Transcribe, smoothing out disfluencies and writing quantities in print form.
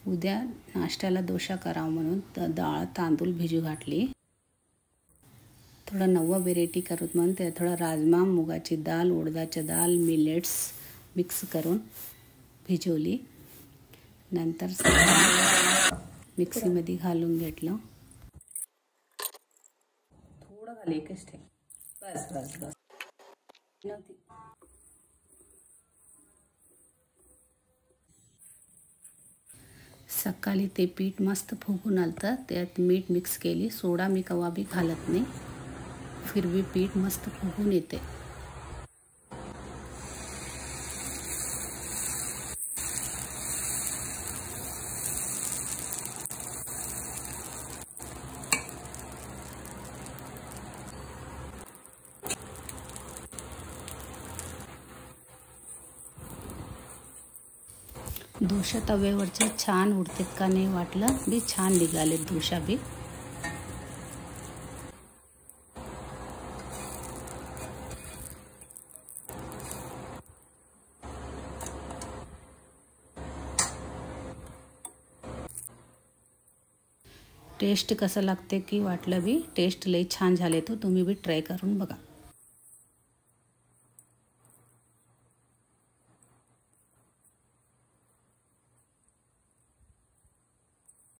उद्या नाश्त्याला डोसा करावा म्हणून डाळ तांदूळ भिजू घातली. थोडं नवं व्हेरायटी करूत म्हणून ते थोडं राजमा, मुगाची डाळ, उडदाची डाळ, मिलेट्स मिक्स करून भिजवली. नंतर मिक्सीमध्ये घालून घेतलं. थोडं घाल, एकच ठेव. बस बस बस. सकाळी ते पीठ मस्त फुगून आलं. त्यात मीठ मिक्स केली. सोडा मी कवा बी घालत नाही. फिर भी पीठ मस्त फुगून येते. डोसा तव्यावरचे छान उडतात का नाही वाटलं बी. छान निघाले डोसा बी. टेस्ट कसं लागते की वाटलं बी. टेस्ट लई छान झाले. तो तुम्ही बी ट्राय करून बघा.